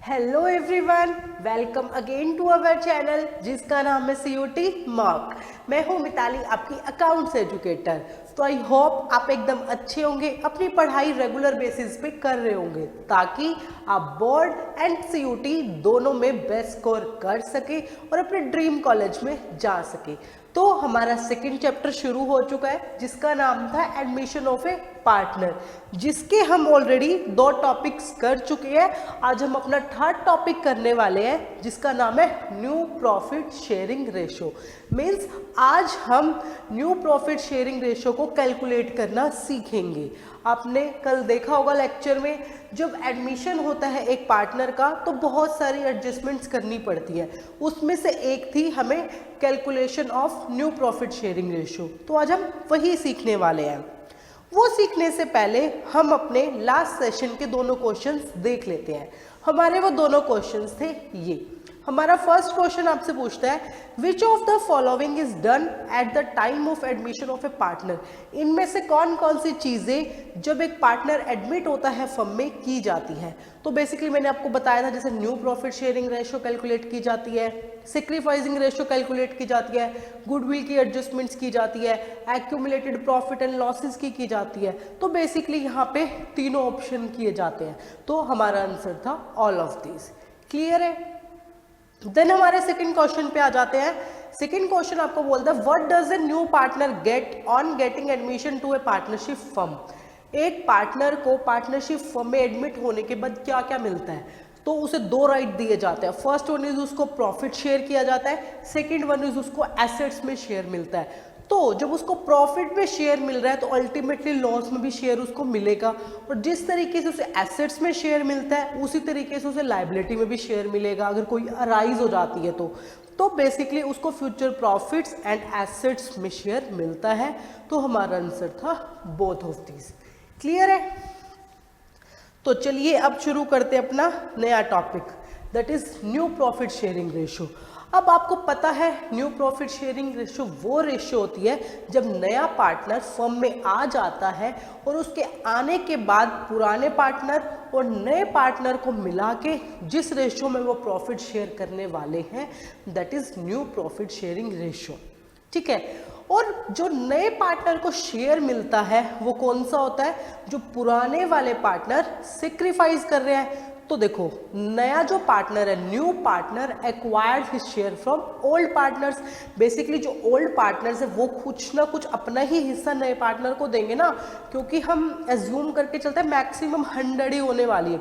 Hello everyone, welcome again to our channel जिसका नाम है COT मार्क। मैं हूं मिताली, आपकी अकाउंट्स एजुकेटर। तो आई होप आप एकदम अच्छे होंगे, अपनी पढ़ाई रेगुलर बेसिस पे कर रहे होंगे ताकि आप बोर्ड एंड COT दोनों में बेस्ट स्कोर कर सके और अपने ड्रीम कॉलेज में जा सके। तो हमारा सेकंड चैप्टर शुरू हो चुका है जिसका नाम था एडमिशन ऑफ ए पार्टनर, जिसके हम ऑलरेडी 2 टॉपिक्स कर चुके हैं। आज हम अपना थर्ड टॉपिक करने वाले हैं जिसका नाम है new profit sharing ratio. Means आज हम न्यू प्रॉफिट शेयरिंग रेशो को कैलकुलेट करना सीखेंगे। आपने कल देखा होगा लेक्चर में, जब एडमिशन होता है एक पार्टनर का तो बहुत सारी एडजस्टमेंट्स करनी पड़ती है, उसमें से एक थी हमें calculation of new profit sharing ratio. तो आज हम वही सीखने वाले हैं। वो सीखने से पहले हम अपने लास्ट सेशन के दोनों क्वेश्चंस देख लेते हैं। हमारे वो दोनों क्वेश्चंस थे ये। हमारा फर्स्ट क्वेश्चन आपसे पूछता है which of the following is done at the time of admission of A partner. इनमें से कौन कौन सी चीजें जब एक पार्टनर एडमिट होता है फर्म में की जाती है। तो बेसिकली मैंने आपको बताया था, जैसे new profit sharing ratio calculate की जाती है, सेक्रीफाइसिंग रेशो कैलकुलेट की जाती है, गुडविल की एडजस्टमेंट्स की जाती है, एक्यूमुलेटेड प्रॉफिट एंड लॉसेस की जाती है। तो बेसिकली यहाँ पे तीनों ऑप्शन किए जाते हैं। तो हमारा आंसर था ऑल ऑफ दीज। क्लियर है। देन हमारे सेकंड क्वेश्चन पे आ जाते हैं। सेकंड क्वेश्चन आपको बोलता है what does a new partner get on getting admission to a partnership firm. एक पार्टनर को पार्टनरशिप फर्म में एडमिट होने के बाद क्या क्या मिलता है। तो उसे 2 राइट दिए जाते हैं। फर्स्ट वन इज उसको प्रॉफिट शेयर किया जाता है, सेकंड वन इज उसको एसेट्स में शेयर मिलता है। तो जब उसको प्रॉफिट में शेयर मिल रहा है तो अल्टीमेटली लॉस में भी शेयर उसको मिलेगा, और जिस तरीके से उसे एसेट्स में शेयर मिलता है उसी तरीके से उसे लायबिलिटी में भी शेयर मिलेगा अगर कोई अराइज हो जाती है तो बेसिकली उसको फ्यूचर प्रॉफिट्स एंड एसेट्स में शेयर मिलता है। तो हमारा आंसर था बोथ ऑफ दीज। क्लियर है। तो चलिए अब शुरू करते हैं अपना नया topic, that is new profit sharing ratio. अब आपको पता है न्यू प्रॉफिट शेयरिंग रेशो वो रेशो होती है जब नया पार्टनर फर्म में आ जाता है और उसके आने के बाद पुराने पार्टनर और नए पार्टनर को मिला के जिस रेशो में वो प्रॉफिट शेयर करने वाले हैं, that is new profit sharing ratio. ठीक है। और जो नए पार्टनर को शेयर मिलता है वो कौन सा होता है, जो पुराने वाले पार्टनर सेक्रीफाइस कर रहे हैं। तो देखो, नया जो पार्टनर है, new partner acquired his share from old partners. Basically जो ओल्ड पार्टनर्स है वो कुछ ना कुछ अपना ही हिस्सा नए पार्टनर को देंगे ना, क्योंकि हम एज्यूम करके चलते हैं मैक्सिमम 100 ही होने वाली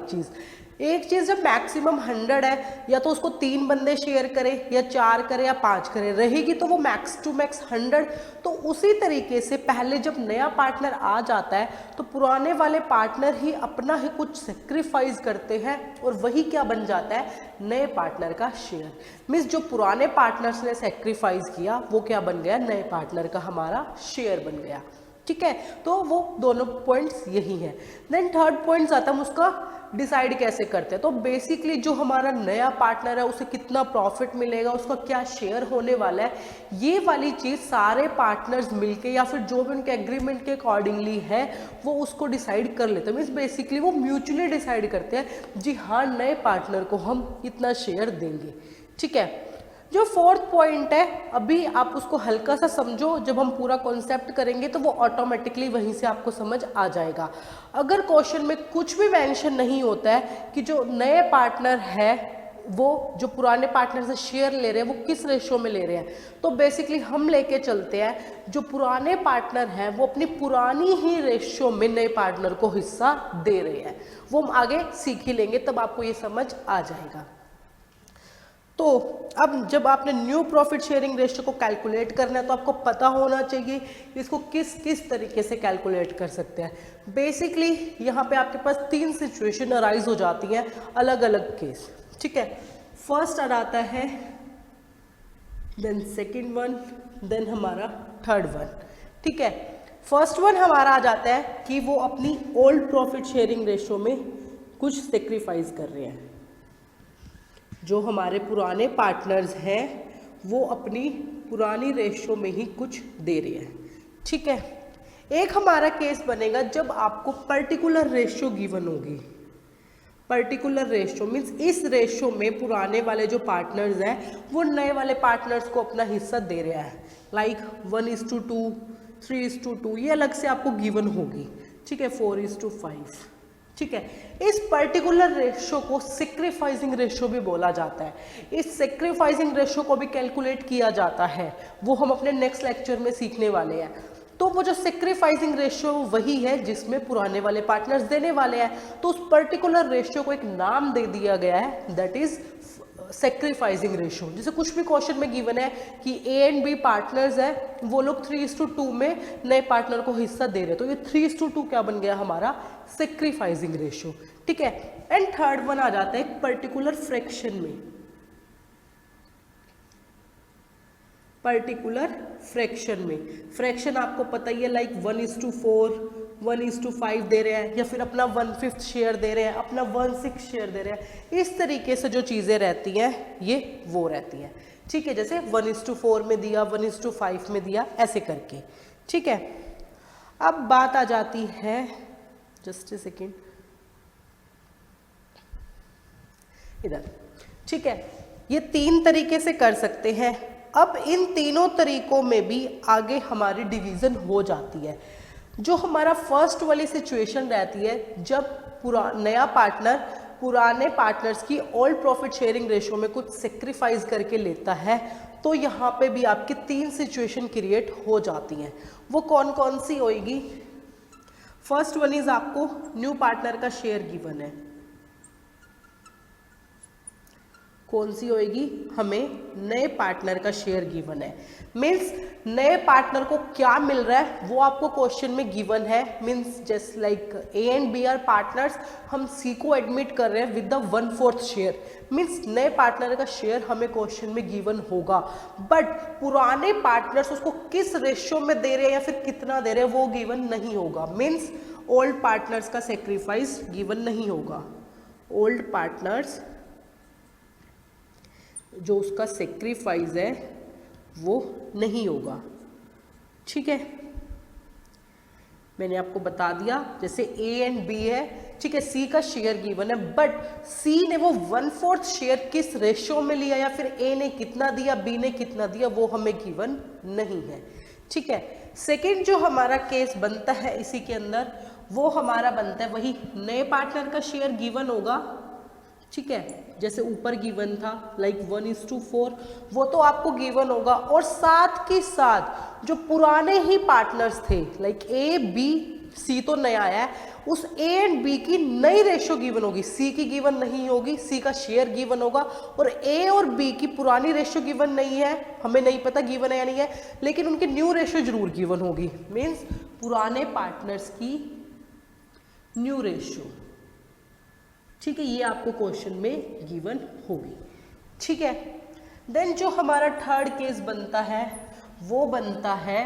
एक चीज जब मैक्सिमम 100 है, या तो उसको 3 बंदे शेयर करें या 4 करें या 5 करें, रहेगी तो वो मैक्स टू मैक्स 100। तो उसी तरीके से पहले जब नया पार्टनर आ जाता है तो पुराने वाले पार्टनर ही अपना ही कुछ सेक्रीफाइस करते हैं और वही क्या बन जाता है, नए पार्टनर का शेयर। मीन्स जो पुराने पार्टनर्स ने सेक्रीफाइस किया वो क्या बन गया, नए पार्टनर का हमारा शेयर बन गया। ठीक है। तो वो दोनों पॉइंट्स यही हैं। देन थर्ड पॉइंट आता है हम उसका डिसाइड कैसे करते हैं। तो बेसिकली जो हमारा नया पार्टनर है उसे कितना प्रॉफिट मिलेगा, उसका क्या शेयर होने वाला है, ये वाली चीज़ सारे पार्टनर्स मिलके या फिर जो भी उनके एग्रीमेंट के अकॉर्डिंगली है वो उसको डिसाइड कर लेते हैं। मीन्स बेसिकली वो म्यूचुअली डिसाइड करते हैं जी हाँ, नए पार्टनर को हम इतना शेयर देंगे। ठीक है। जो फोर्थ पॉइंट है, अभी आप उसको हल्का सा समझो, जब हम पूरा कॉन्सेप्ट करेंगे तो वो ऑटोमेटिकली वहीं से आपको समझ आ जाएगा। अगर क्वेश्चन में कुछ भी मेंशन नहीं होता है कि जो नए पार्टनर है वो जो पुराने पार्टनर से शेयर ले रहे हैं वो किस रेशो में ले रहे हैं, तो बेसिकली हम लेके चलते हैं जो पुराने पार्टनर हैं वो अपनी पुरानी ही रेशो में नए पार्टनर को हिस्सा दे रहे हैं। वो हम आगे सीख ही लेंगे, तब आपको ये समझ आ जाएगा। तो अब जब आपने न्यू प्रॉफिट शेयरिंग रेशियो को कैलकुलेट करना है तो आपको पता होना चाहिए इसको किस किस तरीके से कैलकुलेट कर सकते हैं। बेसिकली यहाँ पे आपके पास 3 सिचुएशन अराइज हो जाती हैं, अलग अलग केस। ठीक है। फर्स्ट आ जाता है, देन सेकंड वन, देन हमारा थर्ड वन। ठीक है। फर्स्ट वन हमारा आ जाता है कि वो अपनी ओल्ड प्रॉफिट शेयरिंग रेशियो में कुछ सेक्रीफाइस कर रहे हैं। जो हमारे पुराने पार्टनर्स हैं वो अपनी पुरानी रेशो में ही कुछ दे रहे हैं। ठीक है। एक हमारा केस बनेगा जब आपको पर्टिकुलर रेशो गिवन होगी, पर्टिकुलर रेशियो मीन्स इस रेशियो में पुराने वाले जो पार्टनर्स हैं वो नए वाले पार्टनर्स को अपना हिस्सा दे रहा है, लाइक 1:2, 3:2, ये अलग से आपको गिवन होगी, ठीक है, 4:5, ठीक है। इस पर्टिकुलर रेशियो को सेक्रीफाइसिंग रेशियो भी बोला जाता है। इस सेक्रीफाइसिंग रेशियो को भी कैलकुलेट किया जाता है, वो हम अपने नेक्स्ट लेक्चर में सीखने वाले हैं। तो वो जो सेक्रीफाइसिंग रेशियो वही है जिसमें पुराने वाले पार्टनर्स देने वाले हैं, तो उस पर्टिकुलर रेशियो को एक नाम दे दिया गया है, दैट इज सेक्रीफाइसिंग रेशियो। जैसे कुछ भी क्वेश्चन में गिवन है कि ए एंड बी पार्टनर्स है, वो लोग 3:2 में नए पार्टनर को हिस्सा दे रहे, तो ये 3:2 क्या बन गया हमारा सेक्रीफाइसिंग रेशियो, ठीक है। एंड थर्ड वन आ जाता है एक पर्टिकुलर फ्रैक्शन में, पर्टिकुलर फ्रैक्शन में। फ्रैक्शन आपको पता ही है, लाइक 1:4, 1:5 दे रहे हैं, या फिर अपना 1/5 शेयर दे रहे हैं, अपना 1/6 शेयर दे रहे हैं। इस तरीके से जो चीज़ें रहती हैं ये वो रहती हैं, ठीक है। जैसे 1:4 में दिया, 1:5 में दिया, ऐसे करके, ठीक है। अब बात आ जाती है, जस्ट ए सेकेंड, इधर, ठीक है। ये 3 तरीके से कर सकते हैं। अब इन तीनों तरीकों में भी आगे हमारी डिवीज़न हो जाती है। जो हमारा फर्स्ट वाली सिचुएशन रहती है, जब नया पार्टनर पुराने पार्टनर्स की ओल्ड प्रॉफिट शेयरिंग रेशियो में कुछ सेक्रीफाइस करके लेता है, तो यहाँ पे भी आपकी 3 सिचुएशन क्रिएट हो जाती हैं। वो कौन कौन सी होएगी? फर्स्ट वन इज आपको न्यू पार्टनर का शेयर गिवन है, कौन सी होएगी? हमें नए पार्टनर का शेयर गिवन है। मीन्स नए पार्टनर को क्या मिल रहा है वो आपको क्वेश्चन में गिवन है। Means just like A and B are partners, हम सी को एडमिट कर रहे हैं विद द 1/4 शेयर। मीन्स नए पार्टनर का शेयर हमें क्वेश्चन में गिवन होगा, बट पुराने पार्टनर्स उसको किस रेशियो में दे रहे हैं या फिर कितना दे रहे हैं वो गिवन नहीं होगा। मीन्स ओल्ड पार्टनर्स का सेक्रीफाइस गिवन नहीं होगा। ओल्ड पार्टनर्स जो उसका सेक्रीफाइस है वो नहीं होगा, ठीक है। मैंने आपको बता दिया, जैसे ए एंड बी है, ठीक है, सी का शेयर गिवन है, बट सी ने वो 1/4 शेयर किस रेशियो में लिया या फिर ए ने कितना दिया, बी ने कितना दिया, वो हमें गिवन नहीं है, ठीक है। सेकंड जो हमारा केस बनता है इसी के अंदर, वो हमारा बनता है वही नए पार्टनर का शेयर गिवन होगा, ठीक है। जैसे ऊपर गिवन था लाइक 1:4, वो तो आपको गिवन होगा, और साथ के साथ जो पुराने ही पार्टनर्स थे लाइक ए बी सी तो नया आया है, उस ए एंड बी की नई रेशियो गिवन होगी, सी की गिवन नहीं होगी, सी का शेयर गिवन होगा, और ए और बी की पुरानी रेशियो गिवन नहीं है, हमें नहीं पता गिवन है या नहीं है, लेकिन उनकी न्यू रेशियो जरूर गिवन होगी। मीन्स पुराने पार्टनर्स की न्यू रेशियो, ठीक है, ये आपको क्वेश्चन में गिवन होगी, ठीक है। देन जो हमारा थर्ड केस बनता है वो बनता है,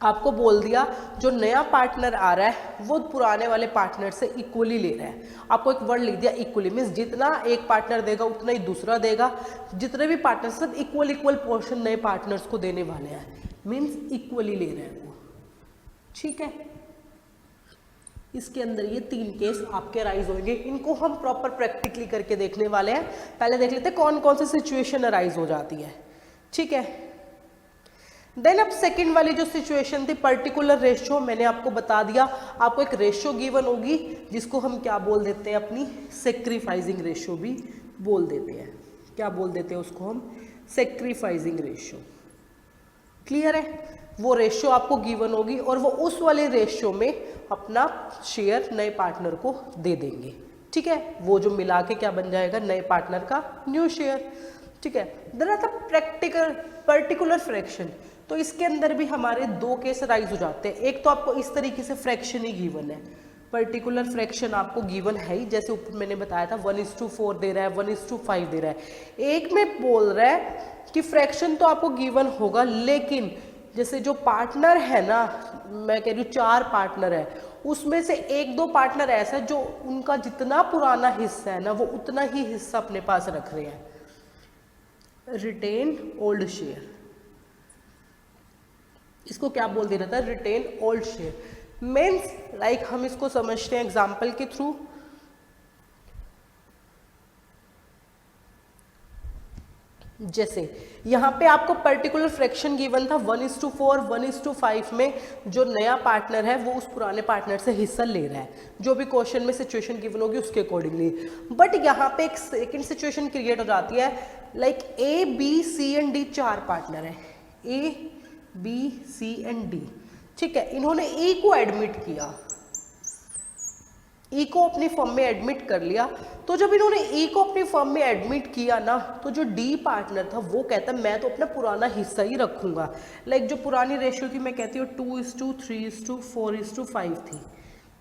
आपको बोल दिया जो नया पार्टनर आ रहा है वो पुराने वाले पार्टनर से इक्वली ले रहा है। आपको एक वर्ड लिख दिया इक्वली, मीन्स जितना एक पार्टनर देगा उतना ही दूसरा देगा, जितने भी पार्टनर सब इक्वल पोर्शन नए पार्टनर्स को देने वाले हैं, मीन्स इक्वली ले रहे हैं वो, ठीक है। इसके अंदर ये 3 केस आपके अराइज होंगे, इनको हम प्रॉपर प्रैक्टिकली करके देखने वाले हैं। पहले देख लेते हैं कौन कौन सी सिचुएशन अराइज हो जाती है, ठीक है। देन अब सेकंड वाली जो सिचुएशन थी पर्टिकुलर रेशियो, मैंने आपको बता दिया, आपको एक रेशियो गिवन होगी जिसको हम क्या बोल देते हैं, अपनी सेक्रीफाइसिंग रेशियो भी बोल देते हैं। क्या बोल देते हैं उसको हम? Sacrificing ratio. क्लियर है? वो रेशियो आपको गिवन होगी और वो उस वाले रेशियो में अपना शेयर नए पार्टनर को दे देंगे, ठीक है। वो जो मिला के क्या बन जाएगा, नए पार्टनर का न्यू शेयर, ठीक है। देन आता प्रैक्टिकल पर्टिकुलर फ्रैक्शन, तो इसके अंदर भी हमारे 2 केस राइज हो जाते हैं। एक तो आपको इस तरीके से फ्रैक्शन ही गिवन है, पर्टिकुलर फ्रैक्शन आपको गिवन है ही, जैसे ऊपर मैंने बताया था 1:4 दे रहा है, 1:5 दे रहा है। एक में बोल रहा है कि फ्रैक्शन तो आपको गिवन होगा, लेकिन जैसे जो पार्टनर है ना, मैं कह रही हूँ 4 पार्टनर है, उसमें से 1-2 पार्टनर ऐसा है जो उनका जितना पुराना हिस्सा है ना वो उतना ही हिस्सा अपने पास रख रहे हैं, रिटेन ओल्ड शेयर। इसको क्या बोल दिया जाता है? Retain old share. Means like हम इसको समझते हैं एग्जाम्पल के थ्रू। जैसे यहाँ पे आपको पर्टिकुलर फ्रैक्शन गिवन था 1:4 1:5 में, जो नया पार्टनर है वो उस पुराने पार्टनर से हिस्सा ले रहा है, जो भी क्वेश्चन में सिचुएशन गिवन होगी उसके अकॉर्डिंगली। बट यहाँ पे एक सेकेंड सिचुएशन क्रिएट हो जाती है, like A B C and D 4 partner है, A B C and D, ठीक है। इन्होंने ए को एडमिट किया, ई को अपनी फर्म में एडमिट कर लिया। तो जब इन्होंने ई को अपनी फर्म में एडमिट किया ना, तो जो डी पार्टनर था वो कहता है मैं तो अपना पुराना हिस्सा ही रखूंगा। लाइक जो पुरानी रेशियो थी मैं कहती हूँ 2:3:4:5 थी,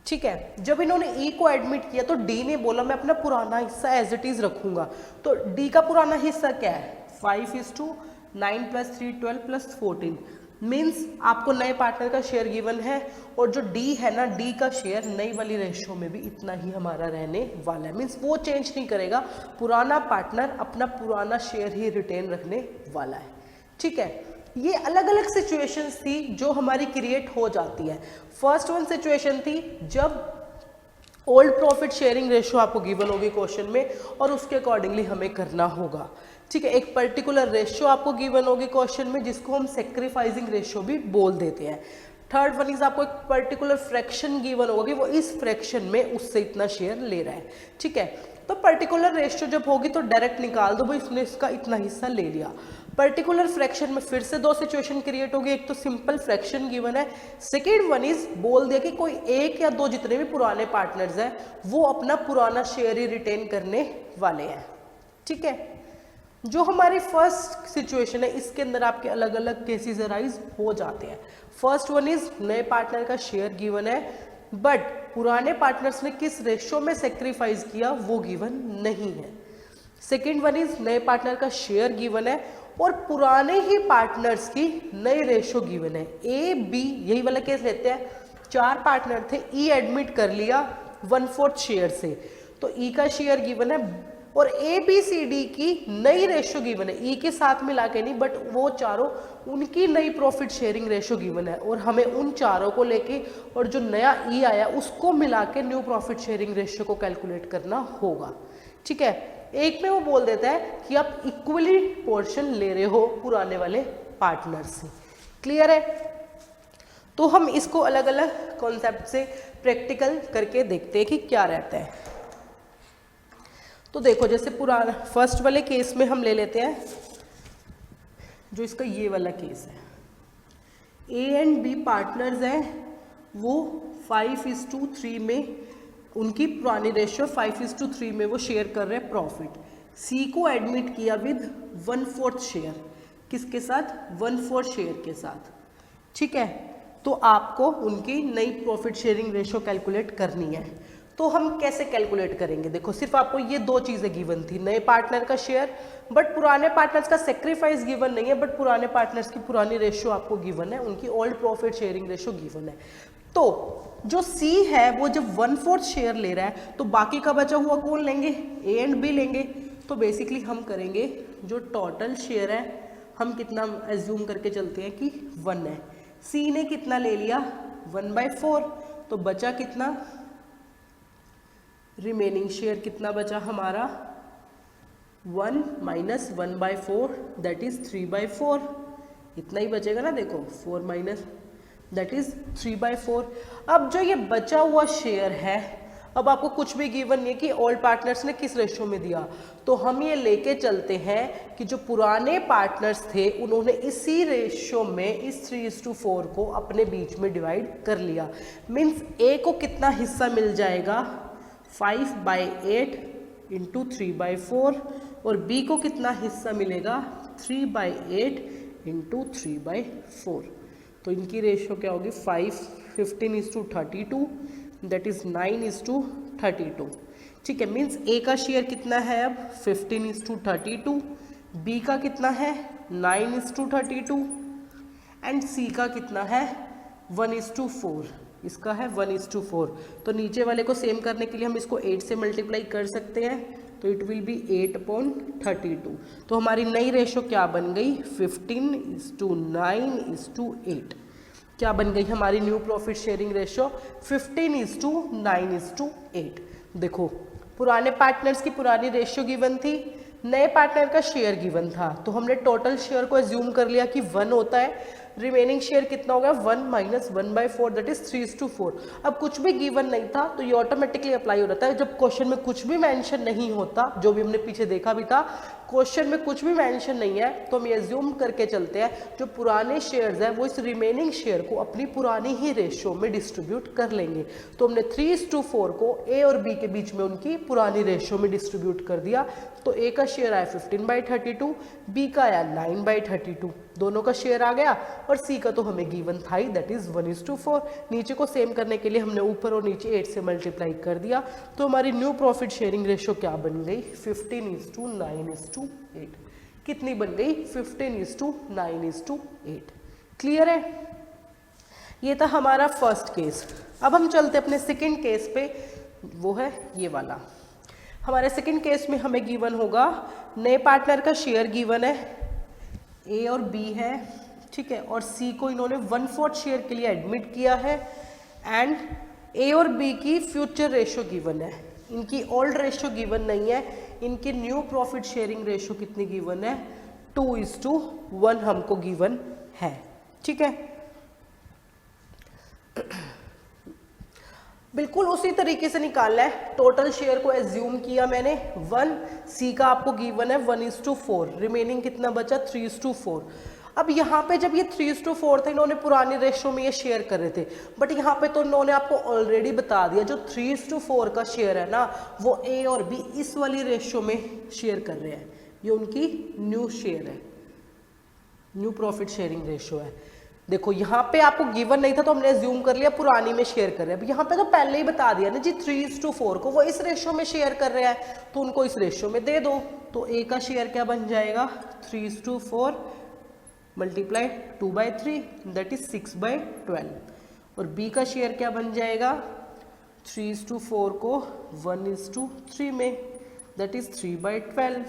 ठीक है। जब इन्होंने ई को एडमिट किया तो डी ने बोला मैं अपना पुराना हिस्सा एज इट इज रखूंगा। तो डी का पुराना हिस्सा क्या है, 5:9 + 3 12 + 14, मीन्स आपको नए पार्टनर का शेयर गिवन है, और जो डी है ना, डी का शेयर नई वाली रेशियो में भी इतना ही हमारा रहने वाला है, मीन्स वो चेंज नहीं करेगा, पुराना पार्टनर अपना पुराना शेयर ही रिटेन रखने वाला है, ठीक है। ये अलग अलग सिचुएशंस थी जो हमारी क्रिएट हो जाती है। फर्स्ट वन सिचुएशन थी जब ओल्ड प्रॉफिट शेयरिंग रेशियो आपको गिवन होगी क्वेश्चन में, और उसके अकॉर्डिंगली हमें करना होगा, ठीक है। एक पर्टिकुलर रेशियो आपको गिवन होगी क्वेश्चन में, जिसको हम सेक्रीफाइसिंग रेशियो भी बोल देते हैं। थर्ड वन इज आपको एक पर्टिकुलर फ्रैक्शन गिवन होगा कि वो इस फ्रैक्शन में उससे इतना शेयर ले रहा है, ठीक है। तो पर्टिकुलर रेशियो जब होगी तो डायरेक्ट निकाल दो भाई इसने इसका इतना हिस्सा ले लिया। पर्टिकुलर फ्रैक्शन में फिर से दो सिचुएशन क्रिएट होगी, एक तो सिंपल फ्रैक्शन गिवन है, सेकेंड वन इज बोल दिया कि कोई एक या दो जितने भी पुराने पार्टनर्स हैं वो अपना पुराना शेयर ही रिटेन करने वाले हैं, ठीक है। जो हमारी फर्स्ट सिचुएशन है इसके अंदर आपके अलग अलग केसेस अराइज हो जाते हैं। फर्स्ट वन इज नए पार्टनर का शेयर गिवन है, बट पुराने पार्टनर्स ने किस रेशियो में सेक्रीफाइस किया वो गिवन नहीं है। सेकेंड वन इज नए पार्टनर का शेयर गिवन है और पुराने ही पार्टनर्स की नई रेशियो गिवन है। ए बी, यही वाला केस लेते हैं, 4 पार्टनर थे, ई एडमिट कर लिया 1/4 शेयर से, तो ई का शेयर गिवन है, और ए बी सी डी की नई रेशियो गिवन है, ई के साथ मिला के नहीं, बट वो चारों उनकी नई प्रॉफिट शेयरिंग रेशियो गिवन है, और हमें उन चारों को लेके और जो नया ई आया उसको मिला के न्यू प्रॉफिट शेयरिंग रेशियो को कैलकुलेट करना होगा, ठीक है। एक में वो बोल देता है कि आप इक्वली पोर्शन ले रहे हो पुराने वाले पार्टनर से, क्लियर है। तो हम इसको अलग अलग कॉन्सेप्ट से प्रैक्टिकल करके देखते हैं कि क्या रहता है। तो देखो जैसे पुराना फर्स्ट वाले केस में हम ले लेते हैं, जो इसका ये वाला केस है, ए एंड बी पार्टनर्स हैं, वो 5:3 में उनकी पुरानी रेशियो 5:3 में वो शेयर कर रहे हैं प्रॉफिट। सी को एडमिट किया विद 1/4 शेयर, किसके साथ, 1/4 शेयर के साथ, ठीक है। तो आपको उनकी नई प्रॉफिट शेयरिंग रेशियो कैलकुलेट करनी है। तो हम कैसे कैलकुलेट करेंगे, देखो सिर्फ आपको ये दो चीजें गिवन थी, नए पार्टनर का शेयर, बट पुराने पार्टनर्स का सेक्रीफाइस गिवन नहीं है, बट पुराने पार्टनर्स की पुरानी रेशियो आपको गिवन है, उनकी old profit sharing ratio given है। तो जो सी है वो जब 1/4 शेयर ले रहा है तो बाकी का बचा हुआ कौन लेंगे, ए एंड बी लेंगे। तो बेसिकली हम करेंगे जो टोटल शेयर है हम कितना एज्यूम करके चलते हैं कि 1 है, सी ने कितना ले लिया 1/4, तो बचा कितना, रिमेनिंग शेयर कितना बचा हमारा 1 - 1/4 दैट इज 3/4, इतना ही बचेगा ना, देखो 4 माइनस दैट इज 3/4। अब जो ये बचा हुआ शेयर है, अब आपको कुछ भी गिवन नहीं है कि ओल्ड पार्टनर्स ने किस रेशियो में दिया, तो हम ये लेके चलते हैं कि जो पुराने पार्टनर्स थे उन्होंने इसी रेशियो में इस 3:4 को अपने बीच में डिवाइड कर लिया। मीन्स ए को कितना हिस्सा मिल जाएगा 5/8 × 3/4, और बी को कितना हिस्सा मिलेगा 3/8 × 3/4। तो इनकी रेशियो क्या होगी 15:32 दैट इज 9:32, ठीक है। मीन्स ए का शेयर कितना है अब 15:32, बी का कितना है 9:32, एंड सी का कितना है 1:4, इसका है 1:4। तो नीचे वाले को सेम करने के लिए हम इसको 8 से मल्टीप्लाई कर सकते हैं, तो इट विल बी 8/32। तो हमारी नई रेशियो क्या बन गई 15:9:8, क्या बन गई हमारी न्यू प्रॉफिट शेयरिंग रेशियो 15:9:8। देखो पुराने पार्टनर्स की पुरानी रेशियो गिवन थी, नए पार्टनर का शेयर गिवन था तो हमने टोटल शेयर को एज्यूम कर लिया कि 1 होता है। रिमेनिंग शेयर कितना होगा 1 माइनस 1/4 दैट इज 3:4। अब कुछ भी गिवन नहीं था तो ये ऑटोमेटिकली अप्लाई हो जाता है। जब क्वेश्चन में कुछ भी मेंशन नहीं होता, जो भी हमने पीछे देखा भी था, क्वेश्चन में कुछ भी मेंशन नहीं है तो हम ये एज्यूम करके चलते हैं जो पुराने शेयर्स है वो इस रिमेनिंग शेयर को अपनी पुरानी ही रेशियो में डिस्ट्रीब्यूट कर लेंगे। तो हमने 3:4 को ए और बी के बीच में उनकी पुरानी रेशियो में डिस्ट्रीब्यूट कर दिया। तो ए का शेयर आया 15/32, बी का आया 9/32, दोनों का शेयर आ गया। और सी का तो हमें गिवन था ही, दैट इज 1:4। नीचे को सेम करने के लिए हमने ऊपर और नीचे 8 से मल्टीप्लाई कर दिया। तो हमारी न्यू प्रॉफिट शेयरिंग रेशियो क्या बन गई 15:9:8। कितनी बन गई 15:9:8। क्लियर है? ये था हमारा फर्स्ट केस। अब हम चलते अपने सेकंड केस पे, वो है ये वाला। हमारे सेकंड केस में हमें गिवन होगा नए पार्टनर का शेयर गिवन है, ए और बी है, ठीक है, और सी को इन्होंने 1/4 शेयर के लिए एडमिट किया है। एंड ए और बी की फ्यूचर रेशियो गिवन है, इनकी ओल्ड रेशियो गिवन नहीं है, इनकी न्यू प्रॉफिट शेयरिंग रेशियो कितनी गिवन है 2:1 हमको गिवन है। ठीक है, बिल्कुल उसी तरीके से निकालना है। टोटल शेयर को एज्यूम किया मैंने 1, सी का आपको गिवन है 1:4, रिमेनिंग कितना बचा 3:4। अब यहाँ पे जब ये 3:4 था, इन्होंने पुरानी रेशियो में ये शेयर कर रहे थे, बट यहाँ पे तो इन्होंने आपको ऑलरेडी बता दिया जो 3:4 का शेयर है ना वो ए और बी इस वाली रेशियो में शेयर कर रहे हैं। ये उनकी न्यू शेयर है, न्यू प्रॉफिट शेयरिंग रेशियो है। देखो यहाँ पे आपको गिवन नहीं था तो हमने एज्यूम कर लिया पुरानी में शेयर कर रहे हैं। अब यहाँ पे तो पहले ही बता दिया ना जी 3:4 को वो इस रेशियो में शेयर कर रहे हैं तो उनको इस रेशियो में दे दो। तो ए का शेयर क्या बन जाएगा 3:4 मल्टीप्लाई 2/3 दैट इज 6/12। और बी का शेयर क्या बन जाएगा 3:4 को 1:3 में दैट इज 3/12।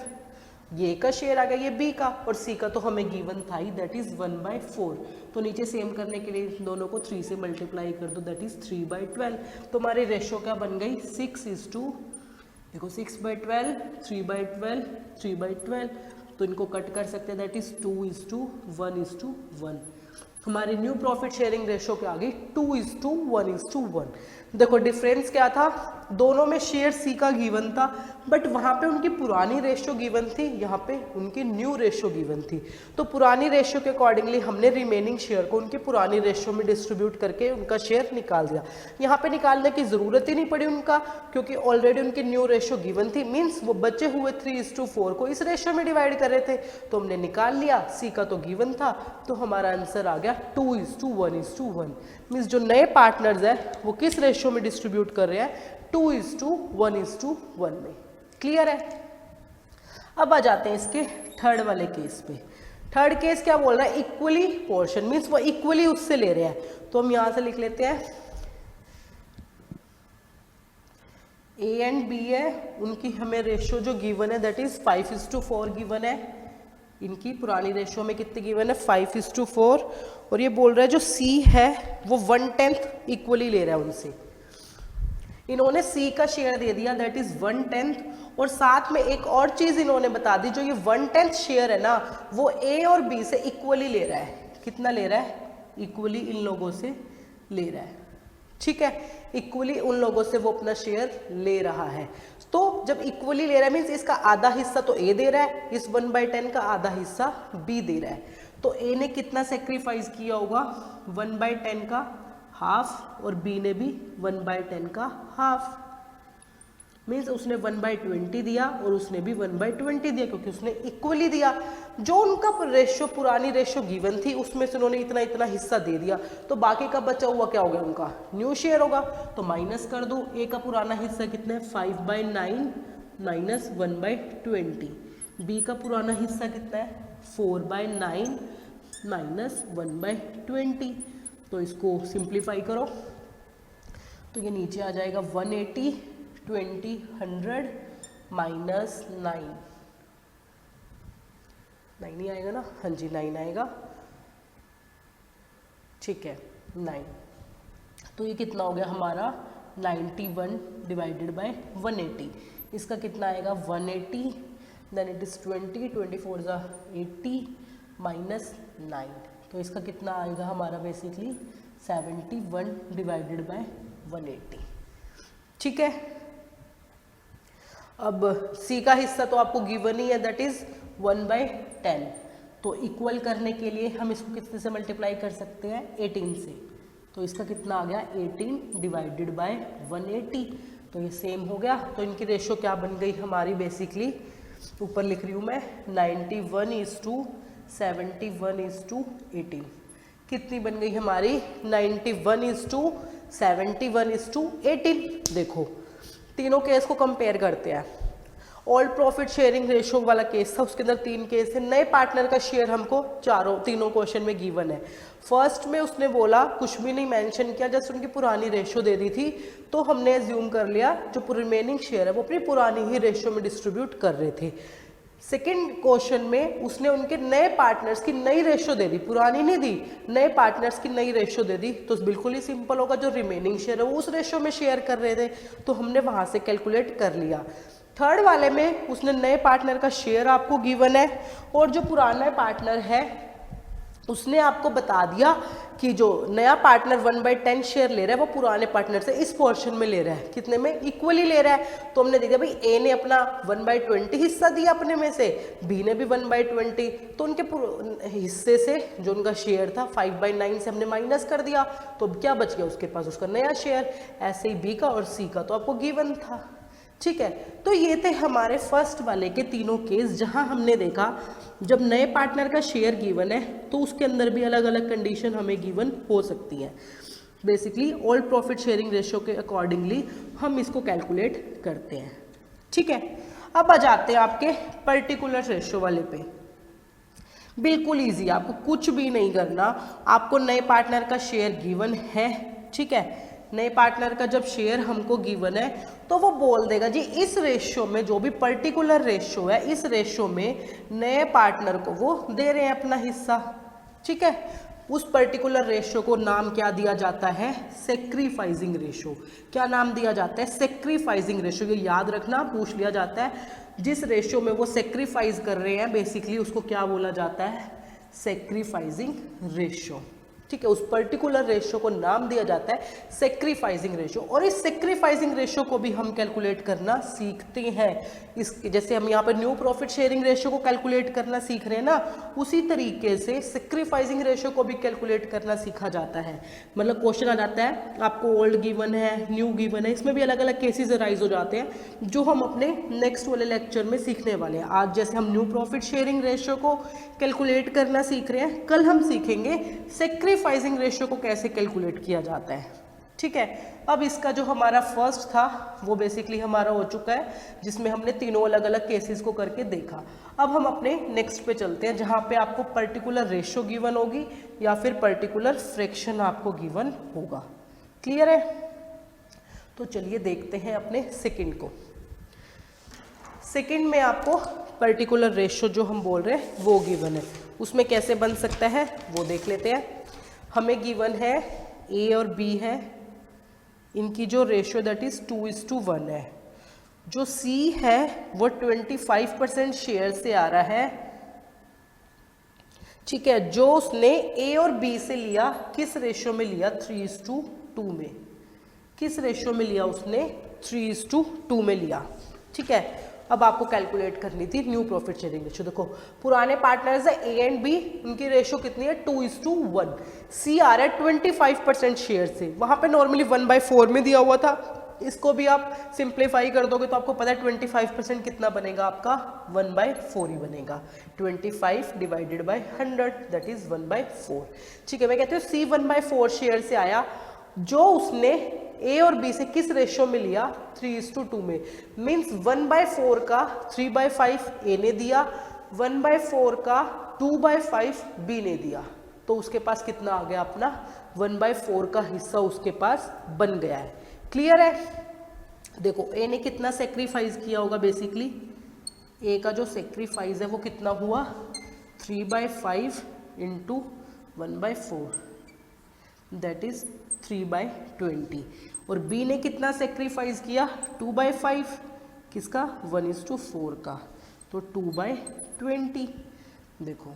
ये का शेयर आ गया ये बी का, और सी का तो हमें गिवन था ही दैट इज 1/4। तो नीचे सेम करने के लिए दोनों को 3 से मल्टीप्लाई कर दो दैट इज 3/12। तो हमारी रेशियो क्या बन गई 6:, देखो 6/12 3/12 3/12, तो इनको कट कर सकते हैं दैट इज 2:1:1। हमारी न्यू प्रॉफिट शेयरिंग रेशियो क्या आ गई 2:1:1। देखो डिफरेंस क्या था, दोनों में शेयर सी का गिवन था बट वहाँ पे उनकी पुरानी रेशियो गिवन थी, यहाँ पे उनकी न्यू रेशियो गिवन थी। तो पुरानी रेशियो के अकॉर्डिंगली हमने रिमेनिंग शेयर को उनकी पुरानी रेशियो में डिस्ट्रीब्यूट करके उनका शेयर निकाल दिया। यहाँ पे निकालने की ज़रूरत ही नहीं पड़ी उनका, क्योंकि ऑलरेडी उनकी न्यू रेशियो गिवन थी, मीन्स वो बचे हुए 3:4 को इस रेशियो में डिवाइड कर रहे थे तो हमने निकाल लिया। सी का तो गिवन था तो हमारा आंसर आ गया 2:1:1। मीन्स जो नए पार्टनर्स हैं वो किस रेशियो में डिस्ट्रीब्यूट कर रहे हैं 2:1:1 में। क्लियर है? अब आ जाते हैं इसके थर्ड वाले केस पे। थर्ड केस क्या बोल रहा है इक्वली पोर्शन, मीन्स वो इक्वली उससे ले रहे हैं। तो हम यहां से लिख लेते हैं ए एंड बी है, उनकी हमें रेशियो जो गिवन है दैट इज 5:4 गिवन है। इनकी पुरानी रेशियो में कितनी गिवन है 5:4। और ये बोल रहा है जो सी है वो 1/10 इक्वली ले रहा है उनसे। इन्होंने सी का शेयर दे दिया दैट इज 1/10, और साथ में एक और चीज इन्होंने बता दी, जो ये 1/10 शेयर है ना वो ए और बी से इक्वली ले रहा है। कितना ले रहा है इक्वली इन लोगों से ले रहा है। ठीक है, इक्वली उन लोगों से वो अपना शेयर ले रहा है। तो जब इक्वली ले रहा है मीन्स इसका आधा हिस्सा तो ए दे रहा है, इस 1/10 का आधा हिस्सा बी दे रहा है। तो ए ने कितना सेक्रीफाइस किया होगा 1/10 का हाफ, और बी ने भी 1/10 का हाफ। मीन्स उसने 1/20 दिया और उसने भी 1/20 दिया, क्योंकि उसने इक्वली दिया। जो उनका रेशियो पुरानी रेशियो गिवन थी उसमें से उन्होंने इतना इतना हिस्सा दे दिया, तो बाकी का बचा हुआ क्या हो गया उनका न्यू शेयर होगा। तो माइनस कर दो, ए का पुराना हिस्सा कितना है 5/9 माइनस 1/20, बी का पुराना हिस्सा कितना है 4/9 माइनस 1/20। तो इसको सिंप्लीफाई करो तो ये नीचे आ जाएगा 180 20 100 माइनस 9 ही आएगा ना, हाँ जी 9 आएगा। ठीक है 9, तो ये कितना हो गया हमारा 91 डिवाइडेड बाय 180। इसका कितना आएगा 180 देन इट इज़ 20, 24 ज़ा 80 माइनस 9, तो इसका कितना आएगा हमारा बेसिकली 71 डिवाइडेड बाय 180। ठीक है, अब सी का हिस्सा तो आपको गिवन ही है, दैट इज 1/10। तो इक्वल करने के लिए हम इसको कितने से मल्टीप्लाई कर सकते हैं, 18 से। तो इसका कितना आ गया 18 डिवाइडेड बाय 180, तो ये सेम हो गया। तो इनकी रेशो क्या बन गई हमारी, बेसिकली ऊपर लिख रही हूँ मैं 91:71:18। कितनी बन गई हमारी 91:71:18। देखो तीनों केस को कंपेयर करते हैं। ओल्ड प्रॉफिट शेयरिंग रेशो वाला केस था, उसके अंदर 3 केस है। नए पार्टनर का शेयर हमको तीनों क्वेश्चन में गिवन है। फर्स्ट में उसने बोला, कुछ भी नहीं मेंशन किया, जस्ट उनकी पुरानी रेशो दे दी थी, तो हमने एज्यूम कर लिया जो रिमेनिंग शेयर है वो अपनी पुरानी ही रेशो में डिस्ट्रीब्यूट कर रहे थे। सेकेंड क्वेश्चन में उसने उनके नए पार्टनर्स की नई रेशो दे दी, पुरानी नहीं दी, नए पार्टनर्स की नई रेशो दे दी। तो बिल्कुल ही सिंपल होगा, जो रिमेनिंग शेयर है वो उस रेशो में शेयर कर रहे थे, तो हमने वहां से कैलकुलेट कर लिया। थर्ड वाले में उसने नए पार्टनर का शेयर आपको गिवन है, और जो पुराना पार्टनर है उसने आपको बता दिया कि जो नया पार्टनर 1/10 शेयर ले रहा है वो पुराने पार्टनर से इस पोर्शन में ले रहा है, कितने में, इक्वली ले रहा है। तो हमने देखा भाई ए ने अपना 1/20 हिस्सा दिया अपने में से, बी ने भी 1/20, तो उनके हिस्से से जो उनका शेयर था 5/9 से हमने माइनस कर दिया, तो अब क्या बच गया उसके पास, उसका नया शेयर। ऐसे ही बी का और सी का तो आपको गिवन था। ठीक है, तो ये थे हमारे फर्स्ट वाले के तीनों केस, जहां हमने देखा जब नए पार्टनर का शेयर गिवन है तो उसके अंदर भी अलग अलग कंडीशन हमें गिवन हो सकती है। Basically old profit sharing ratio के अकॉर्डिंगली हम इसको कैलकुलेट करते हैं। ठीक है, अब आ जाते हैं आपके पर्टिकुलर रेशियो वाले पे। बिल्कुल ईजी, आपको कुछ भी नहीं करना, आपको नए पार्टनर का शेयर गिवन है। ठीक है, नए पार्टनर का जब शेयर हमको गिवन है तो वो बोल देगा जी इस रेशियो में, जो भी पर्टिकुलर रेशियो है, इस रेशियो में नए पार्टनर को वो दे रहे हैं अपना हिस्सा। ठीक है, उस पर्टिकुलर रेशियो को नाम क्या दिया जाता है, सेक्रीफाइसिंग रेशियो। क्या नाम दिया जाता है, सेक्रीफाइसिंग रेशियो। ये याद रखना, पूछ लिया जाता है। जिस रेशियो में वो सेक्रीफाइस कर रहे हैं बेसिकली उसको क्या बोला जाता है, सेक्रीफाइसिंग रेशियो। ठीक है, उस पर्टिकुलर रेशियो को नाम दिया जाता है सेक्रीफाइसिंग रेशियो। और इस सेक्रीफाइसिंग रेशियो को भी हम कैलकुलेट करना सीखते हैं। इस जैसे हम यहाँ पर न्यू प्रॉफिट शेयरिंग रेशियो को कैलकुलेट करना सीख रहे हैं ना, उसी तरीके से सेक्रीफाइसिंग रेशियो को भी कैलकुलेट करना सीखा जाता है। मतलब क्वेश्चन आ जाता है, आपको ओल्ड गिवन है, न्यू गिवन है, इसमें भी अलग अलग केसेस अराइज हो जाते हैं जो हम अपने नेक्स्ट वाले लेक्चर में सीखने वाले हैं। आज जैसे हम न्यू प्रॉफिट शेयरिंग रेशियो को कैलकुलेट करना सीख रहे हैं, कल हम सीखेंगे सेक्रीफाइसिंग रेशियो को कैसे कैलकुलेट किया जाता है। ठीक है, अब इसका जो हमारा फर्स्ट था वो बेसिकली हमारा हो चुका है, जिसमें हमने तीनों अलग अलग केसेस को करके देखा। अब हम अपने नेक्स्ट पे चलते हैं, जहां पे आपको पर्टिकुलर रेशियो गिवन होगी या फिर पर्टिकुलर फ्रैक्शन आपको गिवन होगा। क्लियर है? तो चलिए देखते हैं अपने सेकंड को। सेकंड में आपको पर्टिकुलर रेशियो जो हम बोल रहे हैं वो गिवन है, उसमें कैसे बन सकता है वो देख लेते हैं। हमें गिवन है ए और बी है, इनकी जो रेशियो दैट इज 2:1 है। जो सी है वो 25% शेयर से आ रहा है। ठीक है, जो उसने ए और बी से लिया, किस रेशियो में लिया, 3:2 में। किस रेशियो में लिया उसने, 3:2 में लिया। ठीक है, अब आपको कैलकुलेट करनी थी न्यू प्रॉफिट शेयरिंग रेशियो। देखो पुराने पार्टनर्स है ए एंड बी, उनकी रेशियो कितनी है, 2:1। सी आ रहा है 25% शेयर से, वहां पे नॉर्मली 1/4 में दिया हुआ था। इसको भी आप सिंप्लीफाई कर दोगे तो आपको पता है 25% कितना बनेगा आपका, 1/4 ही बनेगा। 25 डिवाइडेड बाय 100 दैट इज 1/4। ठीक है, मैं कहती हूँ सी 1/4 शेयर से आया, जो उसने ए और बी से किस रेशियो में लिया, 3:2 में। मीन्स 1/4 का 3/5 ए ने दिया, 1/4 का 2/5 बी ने दिया, तो उसके पास कितना आ गया अपना, 1/4 का हिस्सा उसके पास बन गया है। क्लियर है? देखो ए ने कितना सेक्रीफाइस किया होगा, बेसिकली ए का जो सेक्रीफाइस है वो कितना हुआ, 3/5 इंटू 1/4 दैट इज 3/20। और बी ने कितना सेक्रीफाइस किया, 2/5, किसका, 1:4 का, तो 2/20। देखो,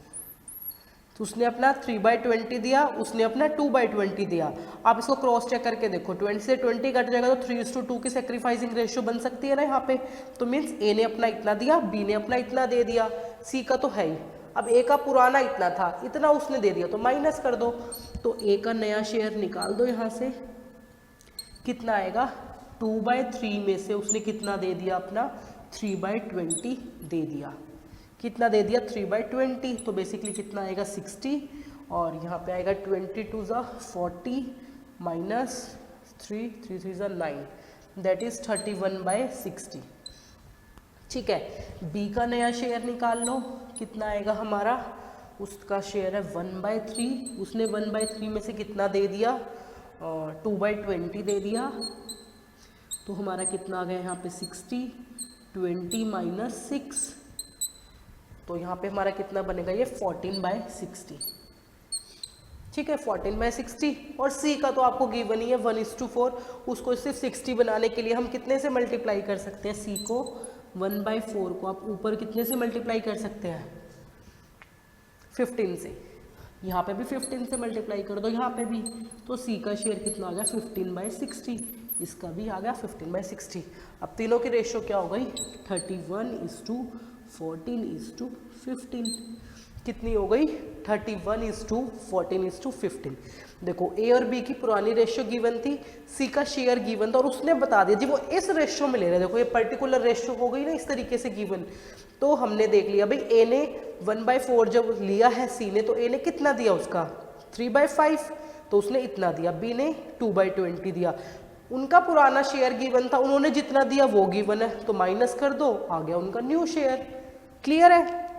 तो उसने अपना 3/20 दिया, उसने अपना 2/20 दिया। आप इसको क्रॉस चेक करके देखो, 20 से 20 कट जाएगा तो 3:2 की सेक्रीफाइसिंग रेशियो बन सकती है ना यहाँ पे। तो मीन्स ए ने अपना इतना दिया, बी ने अपना इतना दे दिया, सी का तो है ही। अब ए का पुराना इतना था, इतना उसने दे दिया तो माइनस कर दो। तो ए का नया शेयर निकाल दो यहाँ से, कितना आएगा 2/3 में से उसने कितना दे दिया अपना 3/20 दे दिया। कितना दे दिया 3/20, तो बेसिकली कितना आएगा 60, और यहाँ पे आएगा 22 ज़ा 40 माइनस 3 3 ज़ा 9, दैट इज 31/60। ठीक है, बी का नया शेयर निकाल लो, कितना आएगा हमारा, उसका शेयर है 1/3, उसने 1/3 में से कितना दे दिया 2/20 दे दिया। तो हमारा कितना आ गया यहाँ पे 60, 20 माइनस 6, तो यहाँ पे हमारा कितना बनेगा ये 14/60। ठीक है, 14/60। और सी का तो आपको गिवन ही है 1:4, उसको सिर्फ 60 बनाने के लिए हम कितने से मल्टीप्लाई कर सकते हैं, सी को 1/4 को आप ऊपर कितने से मल्टीप्लाई कर सकते हैं 15 से, यहाँ पे भी 15 से मल्टीप्लाई कर दो, यहाँ पे भी। तो सी का शेयर कितना आ गया 15/60, इसका भी आ गया 15/60। अब तीनों की रेशियो क्या हो गई 31:14:15, कितनी हो गई 31:14:15। देखो, ए और बी की पुरानी रेशियो गिवन थी, सी का शेयर गिवन था, और उसने बता दिया जी वो इस रेशियो में ले रहे हैं। देखो, ये पर्टिकुलर रेशियो हो गई ना इस तरीके से गिवन। तो हमने देख लिया भाई, ए ने 1/4 जब लिया है सी ने, तो ए ने कितना दिया उसका 3/5, तो उसने इतना दिया, बी ने 2/20 दिया। उनका पुराना शेयर गिवन था, उन्होंने जितना दिया वो गिवन है, तो माइनस कर दो, आ गया उनका न्यू शेयर। क्लियर है,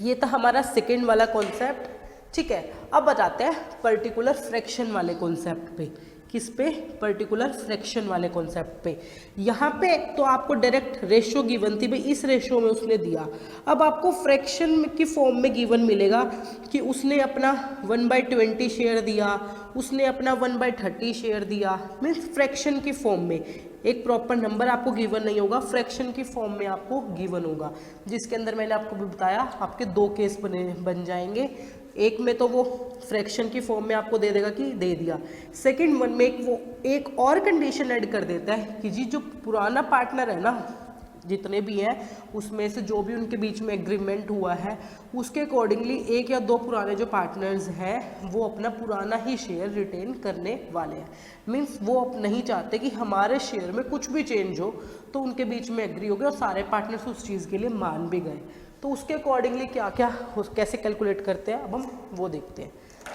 ये था हमारा सेकेंड वाला कॉन्सेप्ट। ठीक है, अब बताते हैं पर्टिकुलर फ्रैक्शन वाले कॉन्सेप्ट पे। किस पे, पर्टिकुलर फ्रैक्शन वाले कॉन्सेप्ट पे। यहाँ पे तो आपको डायरेक्ट रेशियो गिवन थी भाई, इस रेशियो में उसने दिया। अब आपको फ्रैक्शन की फॉर्म में गिवन मिलेगा कि उसने अपना 1/20 शेयर दिया, उसने अपना 1/30 शेयर दिया, मीन्स फ्रैक्शन की फॉर्म में। एक प्रॉपर नंबर आपको गिवन नहीं होगा, फ्रैक्शन की फॉर्म में आपको गिवन होगा, जिसके अंदर मैंने आपको भी बताया आपके 2 केस बन जाएंगे। एक में तो वो फ्रैक्शन की फॉर्म में आपको दे देगा कि दे दिया, सेकंड वन में वो एक और कंडीशन ऐड कर देता है कि जी जो पुराना पार्टनर है ना, जितने भी हैं उसमें से जो भी उनके बीच में एग्रीमेंट हुआ है, उसके अकॉर्डिंगली एक या 2 पुराने जो पार्टनर्स हैं वो अपना पुराना ही शेयर रिटेन करने वाले हैं। मीन्स वो अब नहीं चाहते कि हमारे शेयर में कुछ भी चेंज हो, तो उनके बीच में एग्री हो गया और सारे पार्टनर्स उस चीज़ के लिए मान भी गए। तो उसके अकॉर्डिंगली क्या क्या कैसे कैलकुलेट करते हैं अब हम वो देखते हैं।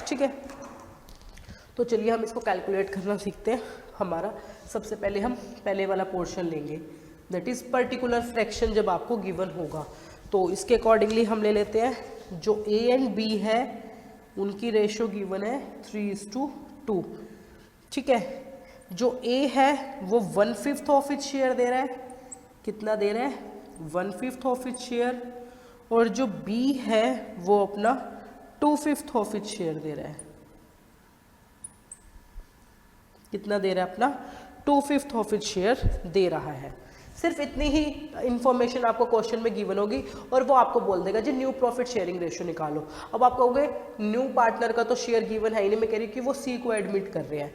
ठीक है, तो चलिए हम इसको कैलकुलेट करना सीखते हैं। हमारा सबसे पहले हम पहले वाला पोर्शन लेंगे, दैट इज़ पर्टिकुलर फ्रैक्शन जब आपको गिवन होगा। तो इसके अकॉर्डिंगली हम ले लेते हैं जो ए एंड बी है उनकी रेशियो गिवन है 3:2। ठीक है, जो ए है वो 1/5 ऑफ इच शेयर दे रहा है, कितना दे रहा है 1/5 ऑफ इच शेयर, और जो बी है वो अपना 2/5 ऑफ इच शेयर दे रहा है, कितना दे रहा है अपना 2/5 ऑफ इच शेयर दे रहा है। सिर्फ इतनी ही इंफॉर्मेशन आपको क्वेश्चन में गिवन होगी और वो आपको बोल देगा जी न्यू प्रॉफिट शेयरिंग रेशियो निकालो। अब आप कहोगे न्यू पार्टनर का तो शेयर गिवन है ही नहीं, मैं कह रही हूँ कि वो सी को एडमिट कर रहे हैं।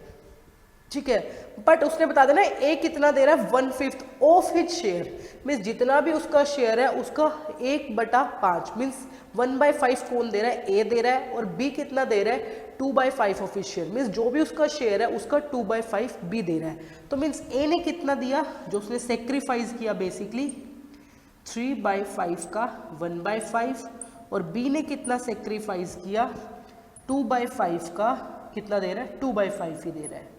ठीक है, बट उसने बता देना ए कितना दे रहा है 1/5 ऑफ हिज शेयर, मीन्स जितना भी उसका शेयर है उसका 1/5, मीन्स 1/5 कौन दे रहा है, ए दे रहा है, और बी कितना दे रहा है 2/5 ऑफ हिज शेयर, मीन्स जो भी उसका शेयर है उसका 2/5 बी दे रहा है। तो मीन्स ए ने कितना दिया, जो उसने सेक्रीफाइस किया बेसिकली 3/5 का 1/5, और बी ने कितना सेक्रीफाइस किया 2/5 का कितना दे रहा है 2/5 ही दे रहा है।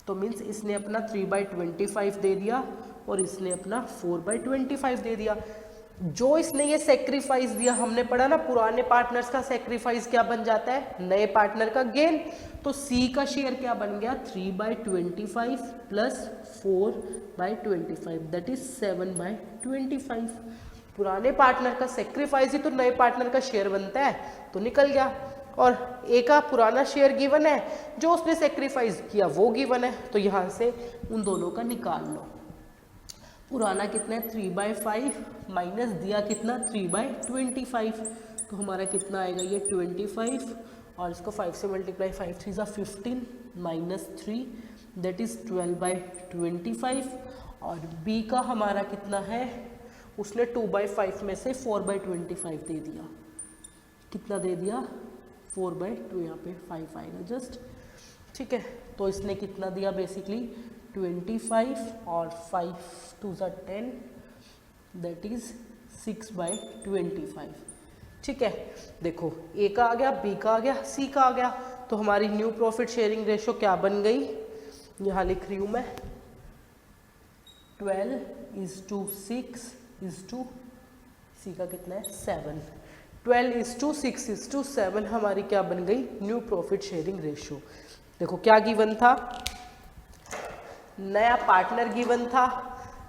तो मीन्स इसने अपना 3/25 दे दिया और इसने अपना 4/25 दे दिया। जो इसने ये सेक्रीफाइस दिया, हमने पढ़ा ना पुराने पार्टनर्स का सेक्रीफाइस क्या बन जाता है नए पार्टनर का गेन। तो सी का शेयर क्या बन गया 3/25 प्लस 4/25, दैट इज 7/25। पुराने पार्टनर का सेक्रीफाइस ही तो नए पार्टनर का शेयर बनता है, तो निकल गया। और ए का पुराना शेयर गिवन है, जो उसने सेक्रीफाइस किया वो गिवन है, तो यहाँ से उन दोनों का निकाल लो। पुराना कितना है 3/5 माइनस दिया कितना 3/25, तो हमारा कितना आएगा ये 25 और इसको 5 से मल्टीप्लाई 5 3 15 माइनस 3 दैट इज़ 12/25 और बी का हमारा कितना है उसने 2/5 में से 4/25 दे दिया, कितना दे दिया 4/2, यहाँ पे 5 आएगा जस्ट, ठीक है। तो इसने कितना दिया बेसिकली 25 और 5 2 10 दैट इज 6/25, ठीक है। देखो ए का आ गया, बी का आ गया, सी का आ गया, तो हमारी न्यू प्रॉफिट शेयरिंग रेशो क्या बन गई, यहाँ लिख रही हूँ मैं 12:6 सी का कितना है 7, 12:6:7 हमारी क्या बन गई न्यू प्रॉफिट शेयरिंग रेशो। देखो क्या गिवन था, नया पार्टनर गिवन था,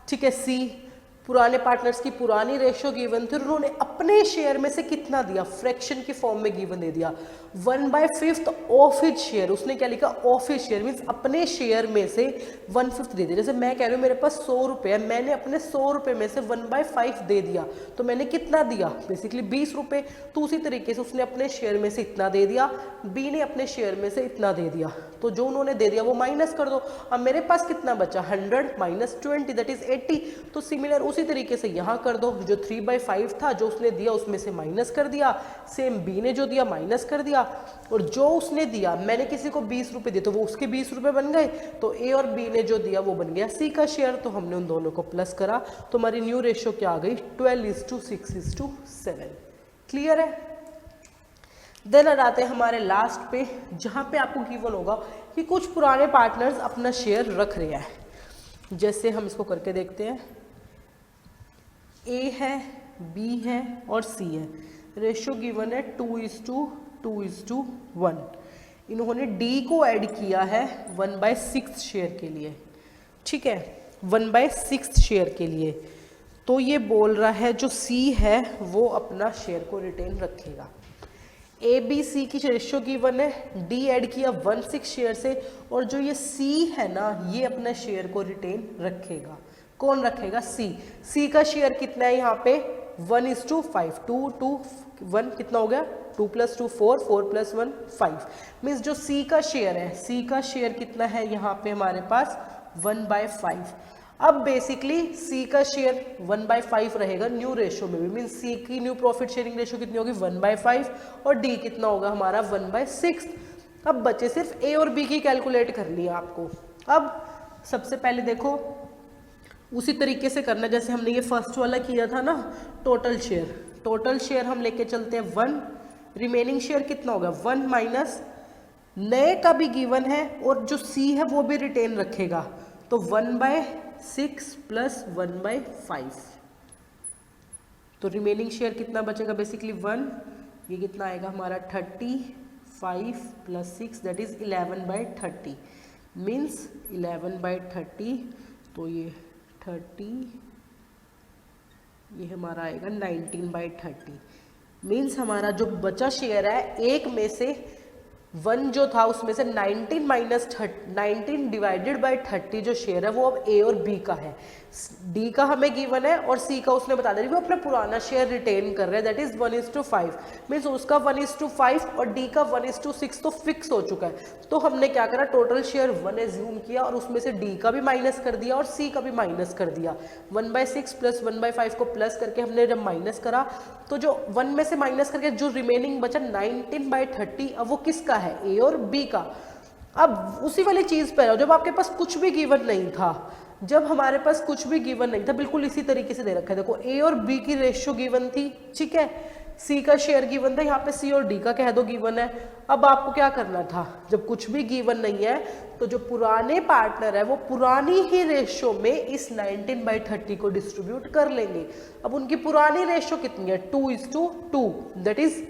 ठीक है, सी पुराने पार्टनर्स की पुरानी रेशो गिवन थी, उन्होंने अपने शेयर में से कितना दिया, फ्रैक्शन की फॉर्म में गिवन दे दिया 1/5 ऑफ हिज शेयर, उसने क्या लिखा ऑफ हिज शेयर मीन्स अपने शेयर में से 1/5 दे दिया। जैसे मैं कह रही हूँ मेरे पास 100 रुपये है, मैंने अपने 100 रुपये में से 1/5 दे दिया, तो मैंने कितना दिया बेसिकली 20 रुपये, तो उसी तरीके से उसने अपने शेयर में से इतना दे दिया, बी ने अपने शेयर में से इतना दे दिया, तो जो उन्होंने दे दिया वो माइनस कर दो। अब मेरे पास कितना बचा 100 माइनस 20 दैट इज 80, तो सिमिलर उसी तरीके से यहाँ कर दो, जो 3/5 था जो उसने दिया उसमें से माइनस कर दिया, सेम बी ने जो दिया माइनस कर दिया, और जो उसने दिया मैंने किसी को 20 रुपये दिए तो वो उसके 20 रुपये बन गए, तो ए और बी ने जो दिया वो बन गया सी का शेयर, तो हमने उन दोनों को प्लस करा, तो हमारी न्यू रेशो क्या आ गई 12:6:7। क्लियर है। देन आते हैं हमारे लास्ट पे, जहाँ पे आपको गिवन होगा कि कुछ पुराने पार्टनर्स अपना शेयर रख रहे हैं। जैसे हम इसको करके देखते हैं, ए है, बी है और सी है, रेशो गिवन है 2:2:1। इन्होंने डी को ऐड किया है 1/6 शेयर के लिए, ठीक है, 1/6 शेयर के लिए, तो ये बोल रहा है जो सी है वो अपना शेयर को रिटेन रखेगा। ए बी सी की रेशो गिवन है, डी ऐड किया 1/6 शेयर से, और जो ये सी है ना ये अपने शेयर को रिटेन रखेगा। कौन रखेगा सी, सी का शेयर कितना है यहाँ पे 1:5, 2 2 1 कितना हो गया 2 + 2 4 4 + 1 5, मीन्स जो सी का शेयर है, सी का शेयर कितना है यहाँ पे हमारे पास 1/5। अब बेसिकली सी का शेयर 1/5 रहेगा न्यू रेशो में भी, मीन्स सी की न्यू प्रॉफिट शेयरिंग रेशो कितनी होगी 1/5 और डी कितना होगा हमारा 1/6। अब बचे सिर्फ ए और बी की कैलकुलेट कर लिया आपको। अब सबसे पहले देखो उसी तरीके से करना जैसे हमने ये फर्स्ट वाला किया था ना, टोटल शेयर हम लेके चलते हैं 1, रिमेनिंग शेयर कितना होगा 1 माइनस नए का भी गिवन है और जो सी है वो भी रिटेन रखेगा, तो 1/6 + 1/5, तो रिमेनिंग शेयर कितना बचेगा बेसिकली 1, ये कितना आएगा हमारा 35 + 6 दैट इज 11/30 मीन्स 11/30, तो ये 30 ये हमारा आएगा 19/30 मीन्स हमारा जो बचा शेयर है एक में से 1 जो था उसमें से 19 माइनस 19 डिवाइडेड बाय 30 जो शेयर है वो अब ए और बी का है, डी का हमें गिवन है और सी का उसने बता दिया वो अपना पुराना शेयर रिटेन कर रहे हैं दैट इज 1:5 मीन्स उसका 1:5 और डी का 1:6 तो फिक्स हो चुका है। तो हमने क्या करा टोटल शेयर 1 एज्यूम किया और उसमें से डी का भी माइनस कर दिया और सी का भी माइनस कर दिया, 1/6 + 1/5 को प्लस करके हमने जब माइनस करा तो जो 1 में से माइनस करके जो रिमेनिंग बचा 19/30 अब वो किसका है ए और बी का। अब उसी वाली चीज पर जब आपके पास कुछ भी गिवन नहीं था, जब हमारे पास कुछ भी गिवन नहीं था बिल्कुल इसी तरीके से दे रखा है, देखो ए और बी की रेशियो गिवन थी, ठीक है, सी का शेयर गिवन था, यहाँ पे सी और डी का कह दो गिवन है। अब आपको क्या करना था, जब कुछ भी गिवन नहीं है तो जो पुराने पार्टनर है वो पुरानी ही रेशियो में इस 19/30 को डिस्ट्रीब्यूट कर लेंगे। अब उनकी पुरानी रेशियो कितनी है 2:2 दैट इज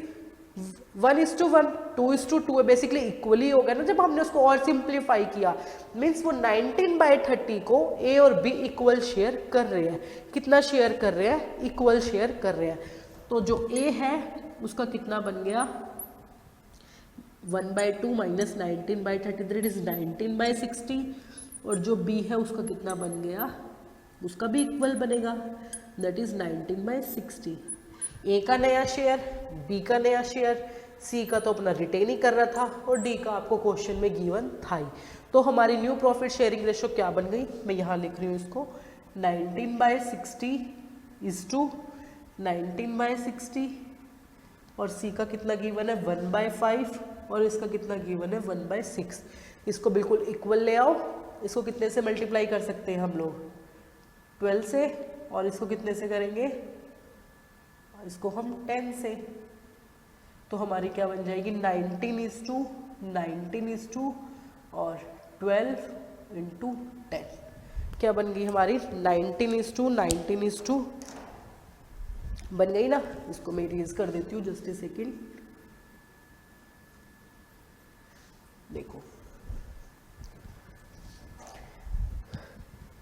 1:1 2:2 है, बेसिकली इक्वली हो गया ना। जब हमने उसको और सिंप्लीफाई किया मीन्स वो 19/30 को ए और बी इक्वल शेयर कर रहे हैं। कितना शेयर कर रहे हैं, इक्वल शेयर कर रहे हैं। तो जो ए है उसका कितना बन गया 1/2 माइनस 19/30 दैट इज 19/60 और जो बी है उसका कितना बन गया उसका भी इक्वल बनेगा, दैट इज 19/60। ए का नया शेयर, बी का नया शेयर, सी का तो अपना रिटेन ही कर रहा था और डी का आपको क्वेश्चन में गिवन था ही। तो हमारी न्यू प्रॉफिट शेयरिंग रेशियो क्या बन गई, मैं यहाँ लिख रही हूँ इसको 19/60 इज टू 19/60 और सी का कितना गिवन है 1/5 और इसका कितना गिवन है 1/6। इसको बिल्कुल इक्वल ले आओ, इसको कितने से मल्टीप्लाई कर सकते हैं हम लोग 12 से, और इसको कितने से करेंगे, इसको हम 10 से। तो हमारी क्या बन जाएगी 19:19 और 12 × 10 क्या बन गई हमारी 19:19 बन गई ना। इसको मैं इरेज कर देती हूँ जस्ट ए सेकेंड। देखो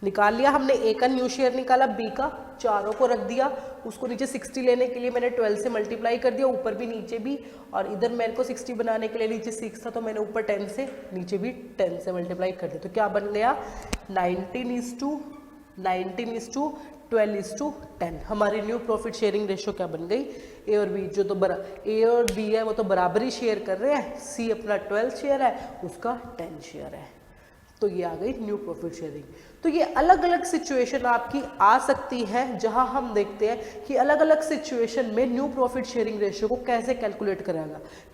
निकाल लिया हमने, ए का न्यू शेयर निकाला, बी का, चारों को रख दिया, उसको नीचे 60 लेने के लिए मैंने 12 से मल्टीप्लाई कर दिया, ऊपर भी नीचे भी, और इधर मेरे को 60 बनाने के लिए नीचे 6 था तो मैंने ऊपर 10 से नीचे भी 10 से मल्टीप्लाई कर दिया। तो क्या बन गया 19:12:10। हमारी न्यू प्रॉफिट शेयरिंग रेशियो क्या बन गई, ए और बी जो तो ए और बी है वो तो बराबरी शेयर कर रहे हैं, सी अपना 12 शेयर है, उसका 10 शेयर है। तो ये आ गई न्यू प्रॉफिट शेयरिंग। तो ये अलग अलग सिचुएशन आपकी आ सकती है जहां हम देखते हैं कि अलग अलग सिचुएशन में न्यू प्रॉफिट शेयरिंग रेशियो को कैसे कैलकुलेट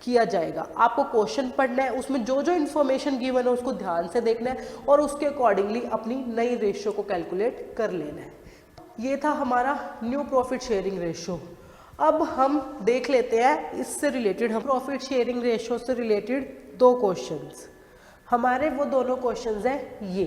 किया जाएगा। आपको क्वेश्चन पढ़ना है, उसमें जो जो इन्फॉर्मेशन गिवन है उसको ध्यान से देखना है और उसके अकॉर्डिंगली अपनी नई रेशियो को कैलकुलेट कर लेना है। ये था हमारा न्यू प्रॉफिट शेयरिंग रेशियो। अब हम देख लेते हैं इससे रिलेटेड, हम प्रॉफिट शेयरिंग रेशियो से रिलेटेड 2 क्वेश्चंस। हमारे वो दोनों क्वेश्चंस हैं ये।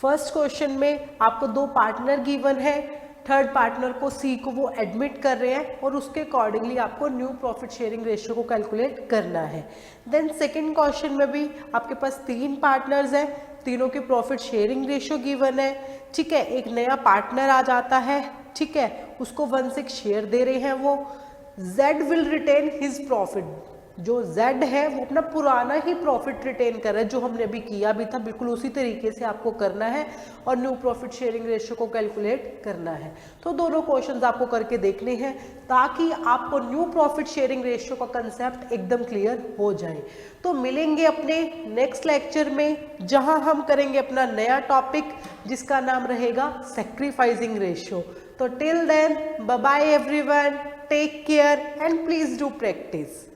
फर्स्ट क्वेश्चन में आपको 2 पार्टनर गिवन है, थर्ड पार्टनर को सी को वो एडमिट कर रहे हैं और उसके अकॉर्डिंगली आपको न्यू प्रॉफिट शेयरिंग रेशियो को कैलकुलेट करना है। देन सेकंड क्वेश्चन में भी आपके पास 3 पार्टनर्स हैं, तीनों की प्रॉफिट शेयरिंग रेशियो गिवन है, ठीक है। एक नया पार्टनर आ जाता है, ठीक है, उसको 1/6 शेयर दे रहे हैं वो। Z will retain his profit, जो Z है वो अपना पुराना ही प्रॉफिट रिटेन कर रहा है जो हमने अभी किया भी था, बिल्कुल उसी तरीके से आपको करना है और न्यू प्रॉफिट शेयरिंग रेशियो को कैलकुलेट करना है। तो दोनों क्वेश्चंस आपको करके देखने हैं ताकि आपको न्यू प्रॉफिट शेयरिंग रेशियो का कंसेप्ट एकदम क्लियर हो जाए। तो मिलेंगे अपने नेक्स्ट लेक्चर में जहां हम करेंगे अपना नया टॉपिक जिसका नाम रहेगा सैक्रिफाइसिंग रेशियो। तो till then bye bye everyone, take care and please do practice.